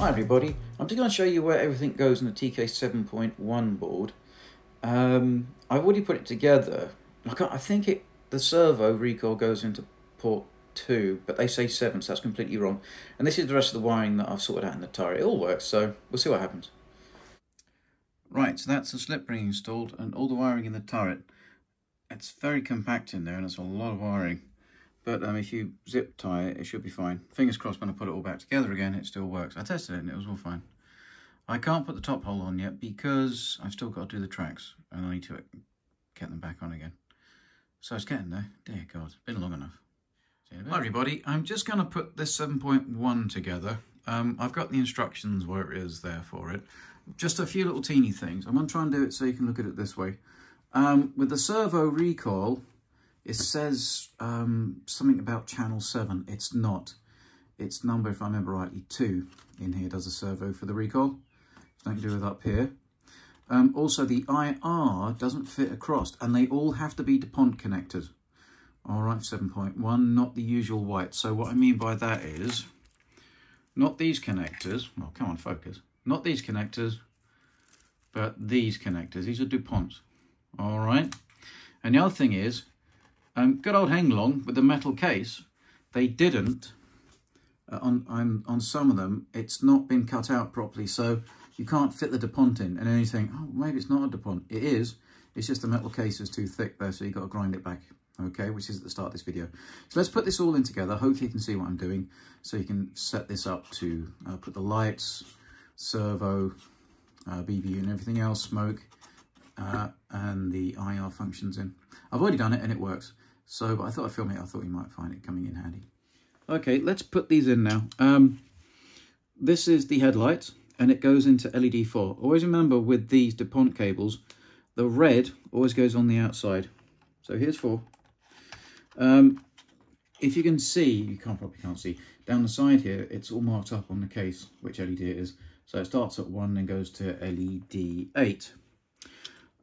Hi everybody, I'm just going to show you where everything goes in the TK 7.1 board. I've already put it together. I think the servo recoil goes into port 2, but they say 7, so that's completely wrong. And this is the rest of the wiring that I've sorted out in the turret. It all works, so we'll see what happens. Right, so that's the slip ring installed and all the wiring in the turret. It's very compact in there and it's a lot of wiring. But if you zip tie it, it should be fine. Fingers crossed when I put it all back together again, it still works. I tested it and it was all fine. I can't put the top hole on yet because I've still got to do the tracks and I need to get them back on again. So it's getting there. Dear God, it's been long enough. Hi everybody, I'm just going to put this 7.1 together. I've got the instructions where it is there for it. Just a few little teeny things. I'm going to try and do it so you can look at it this way. With the servo recoil, it says something about channel 7. It's not. It's number, if I remember rightly, 2 in here does a servo for the recoil. It's nothing to do with up here. Also, the IR doesn't fit across, and they all have to be dupont connectors. All right, 7.1, not the usual white. So what I mean by that is, not these connectors. Well, come on, focus. Not these connectors, but these connectors. These are DuPonts. All right. And the other thing is, good old HENG Long with the metal case, they didn't, on some of them, it's not been cut out properly, so you can't fit the DuPont in. And then you think, oh, maybe it's not a DuPont. It is, it's just the metal case is too thick there, so you've got to grind it back, okay, which is at the start of this video. So let's put this all in together. Hopefully you can see what I'm doing, so you can set this up to put the lights, servo, BBU and everything else, smoke, and the IR functions in. I've already done it and it works. So, but I thought I'd film it. I thought you might find it coming in handy. Okay, let's put these in now. This is the headlight and it goes into LED 4. Always remember with these DuPont cables, the red always goes on the outside. So here's 4. If you can see, you probably can't see, down the side here, it's all marked up on the case, which LED it is. So it starts at 1 and goes to LED 8.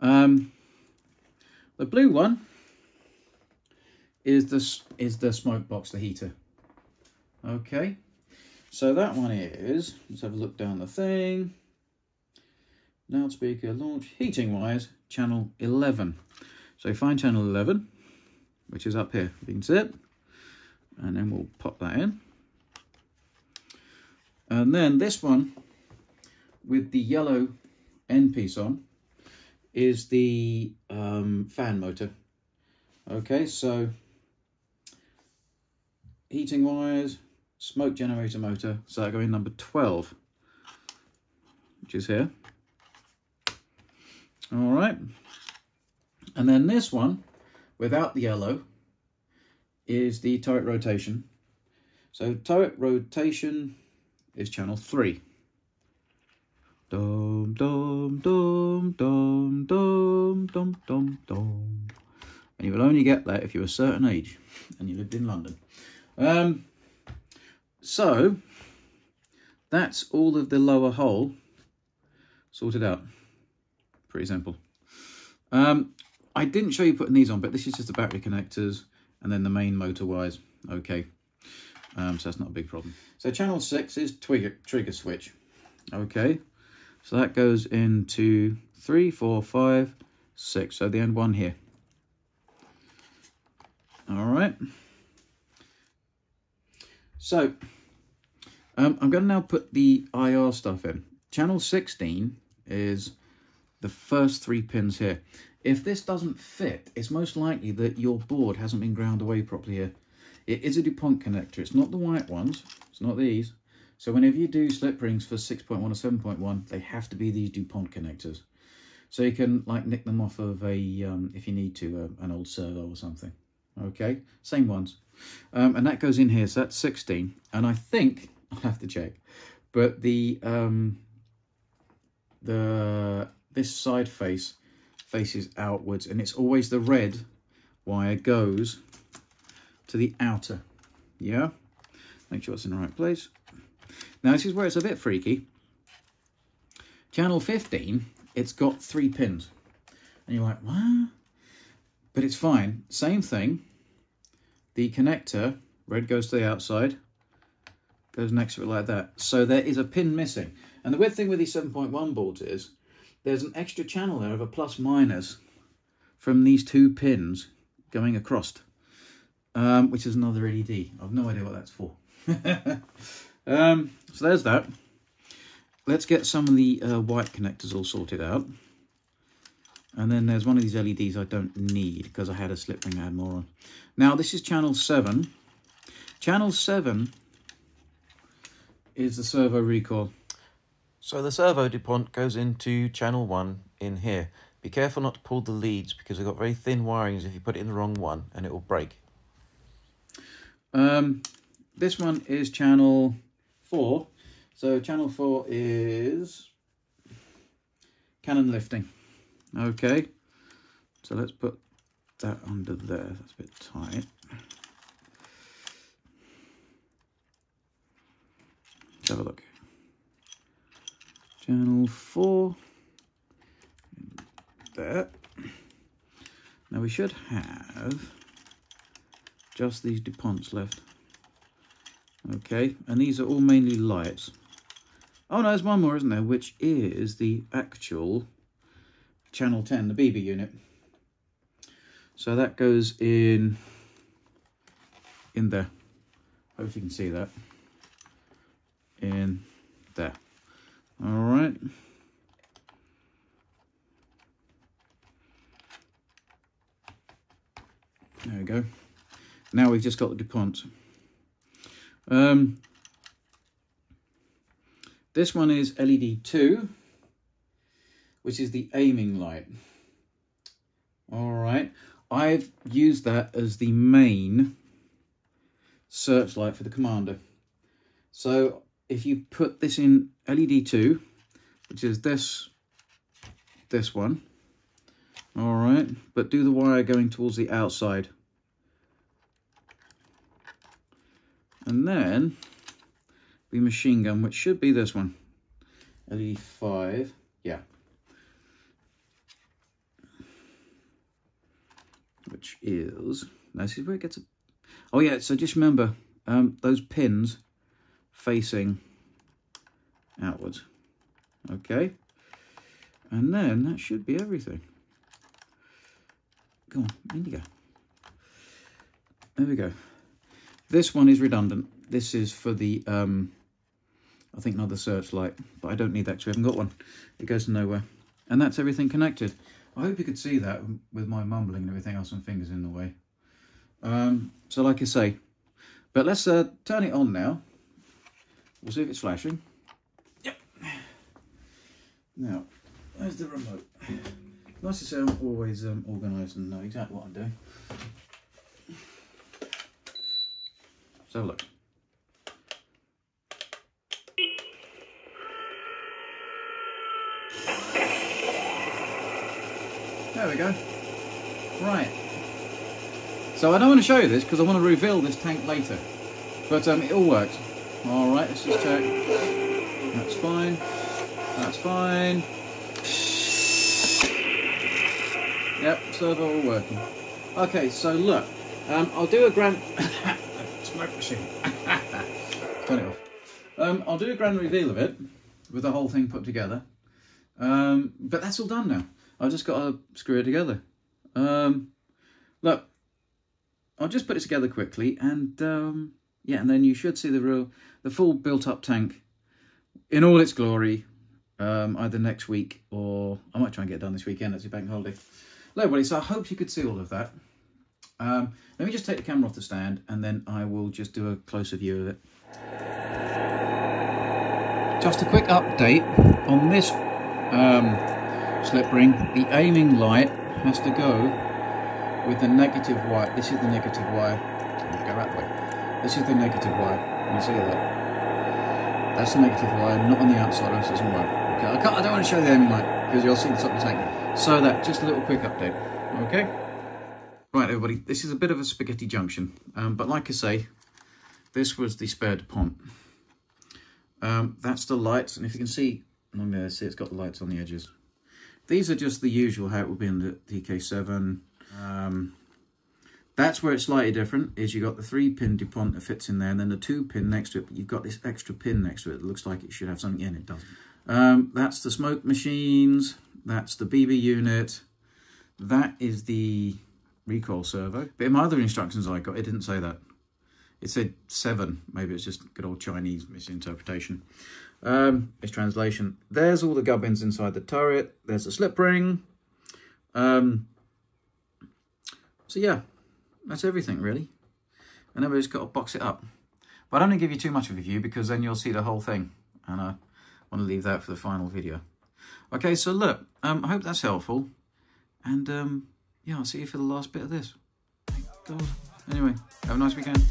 The blue one is the smoke box, the heater. Okay, so that one is, let's have a look down the thing. Loudspeaker, launch, heating wires, channel 11. So find channel 11, which is up here. You can see it. And then we'll pop that in. And then this one, with the yellow end piece on, is the fan motor. Okay, so heating wires, smoke generator motor, so that go in number 12, which is here. All right, and then this one, without the yellow, is the turret rotation. So turret rotation is channel 3. Dum dum dum dum dum dum dum dum. And you will only get that if you're a certain age and you lived in London. So that's all of the lower hole sorted out. Pretty simple. I didn't show you putting these on, but this is just the battery connectors and then the main motor wires. Okay, so that's not a big problem. So channel 6 is trigger switch. Okay, so that goes into 3, 4, 5, 6. So the end one here. All right. So I'm going to now put the IR stuff in. Channel 16 is the first 3 pins here. If this doesn't fit, it's most likely that your board hasn't been ground away properly here. It is a DuPont connector. It's not the white ones. It's not these. So whenever you do slip rings for 6.1 or 7.1, they have to be these DuPont connectors. So you can like nick them off of a, if you need to, an old servo or something. Okay, same ones. And that goes in here, so that's 16. And I think, I'll have to check, but this side faces outwards, and it's always the red wire goes to the outer. Yeah, make sure it's in the right place. Now this is where it's a bit freaky. Channel 15, it's got 3 pins. And you're like, what? But it's fine. Same thing. The connector, red goes to the outside, goes next to it like that. So there is a pin missing. And the weird thing with these 7.1 boards is there's an extra channel there of a plus minus from these 2 pins going across, which is another LED. I've no idea what that's for. So there's that. Let's get some of the white connectors all sorted out. And then there's one of these LEDs I don't need because I had a slip ring I had more on. Now this is channel 7. Channel 7 is the servo recoil. So the servo dupont goes into channel 1 in here. Be careful not to pull the leads because they've got very thin wirings if you put it in the wrong one and it will break. This one is channel 4. So channel 4 is cannon lifting. Okay, so let's put that under there. That's a bit tight. Let's have a look. Channel 4. There. Now we should have just these DuPonts left. Okay, and these are all mainly lights. Oh no, there's one more, isn't there? Which is the actual channel 10, the BB unit. So that goes in there. Hope you can see that. In there. All right. There we go. Now we've just got the DuPont. This one is LED 2, which is the aiming light. All right. I've used that as the main searchlight for the Commander. So if you put this in LED 2, which is this one, all right, but do the wire going towards the outside. And then the machine gun, which should be this one, LED 5, yeah. Which is, this is where it gets, oh yeah, so just remember, those pins facing outwards, okay? And then that should be everything. Go on, in you go. There we go. This one is redundant. This is for the, I think another searchlight, but I don't need that because we haven't got one. It goes to nowhere. And that's everything connected. I hope you could see that with my mumbling and everything else and fingers in the way. So like I say, but let's turn it on now. We'll see if it's flashing. Yep. Now, there's the remote. Nice to say I'm always organised and know exactly what I'm doing. Let's have a look. There we go. Right. So I don't want to show you this because I want to reveal this tank later. But it all works. All right, let's just check. That's fine. That's fine. Yep, servo all working. Okay, so look, I'll do a grand smoke machine. Turn it off. I'll do a grand reveal of it with the whole thing put together. But that's all done now. I've just got to screw it together. Look, I'll just put it together quickly, and yeah, and then you should see the full built-up tank in all its glory, either next week or I might try and get it done this weekend. It's a bank holiday. Hello everybody, so I hope you could see all of that. Let me just take the camera off the stand and then I will just do a closer view of it. Just a quick update on this slip ring. The aiming light has to go with the negative wire. This is the negative wire. Go that way. This is the negative wire. Can you see that? That's the negative wire, not on the outside, or else it doesn't work. Okay, I don't want to show the aiming light because you'll see the top of the tank. So that, just a little quick update, okay? Right, everybody, this is a bit of a spaghetti junction, but like I say, this was the spare DuPont. That's the lights, and if you can see, along there, see it's got the lights on the edges. These are just the usual, how it would be in the TK7. That's where it's slightly different, is you got the 3-pin dupont that fits in there, and then the 2-pin next to it, but you've got this extra pin next to it. It looks like it should have something in it, doesn't. That's the smoke machines, that's the BB unit, that is the recoil servo. But in my other instructions I got, it didn't say that. It said 7, maybe it's just good old Chinese misinterpretation. It's translation. There's all the gubbins inside the turret, there's the slip ring. So yeah. That's everything, really. And then we just got to box it up. But I don't want to give you too much of a view, because then you'll see the whole thing. And I want to leave that for the final video. Okay, so look, I hope that's helpful. And yeah, I'll see you for the last bit of this. Thank God. Anyway, have a nice weekend.